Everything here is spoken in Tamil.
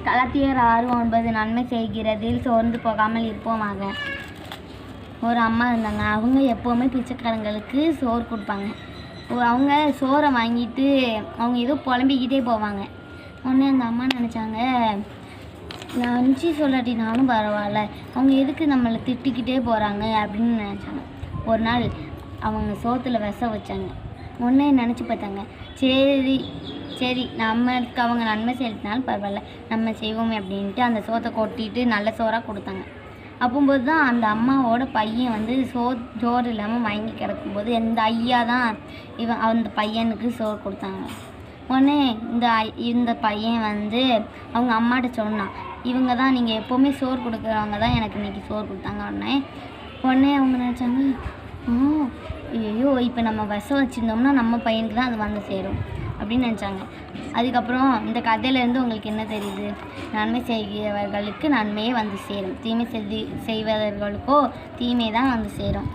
கலாத்தியர் 6:9 நன்மை செய்கிறதில் சோர்ந்து போகாமல் இருப்போமாக. ஒரு அம்மா இருந்தாங்க. அவங்க எப்போவுமே பிச்சைக்காரங்களுக்கு சோறு கொடுப்பாங்க. அவங்க சோறை வாங்கிட்டு அவங்க ஏதோ புலம்பிக்கிட்டே போவாங்க. உடனே அந்த அம்மா நினச்சாங்க, லஞ்சு சொல்லாட்டினாலும் பரவாயில்ல, அவங்க எதுக்கு நம்மளை திட்டிக்கிட்டே போகிறாங்க அப்படின்னு நினச்சாங்க. ஒரு நாள் அவங்க சோத்தில் விஷம் வச்சாங்க. உடனே நினச்சி பார்த்தாங்க, சரி சரி நம்மளுக்கு அவங்க நன்மை செய்யறதுனாலும் பரவாயில்ல, நம்ம செய்வோமே அப்படின்ட்டு அந்த சோத்தை கொட்டிட்டு நல்ல சோறாக கொடுத்தாங்க. அப்போம்போது தான் அந்த அம்மாவோட பையன் வந்து சோறு இல்லாமல் வாங்கி கிடக்கும்போது இந்த ஐயா தான் அந்த பையனுக்கு சோறு கொடுத்தாங்க. உடனே இந்த பையன் வந்து அவங்க அம்மாட்ட சொன்னான், இவங்க தான் நீங்கள் எப்போவுமே சோறு கொடுக்குறவங்க தான் எனக்கு இன்றைக்கி சோறு கொடுத்தாங்க. உடனே அவங்க நினச்சாங்க, ஐயோ இப்போ நம்ம விஷம் வச்சுருந்தோம்னா நம்ம பையனுக்கு தான் அது வந்து சேரும் அப்படின்னு நினச்சாங்க. அதுக்கப்புறம் இந்த கதையிலேருந்து உங்களுக்கு என்ன தெரியுது? நன்மை செய்கிறவர்களுக்கு நன்மையே வந்து சேரும், தீமை செய்வதற்களுக்கோ தீமை தான் வந்து சேரும்.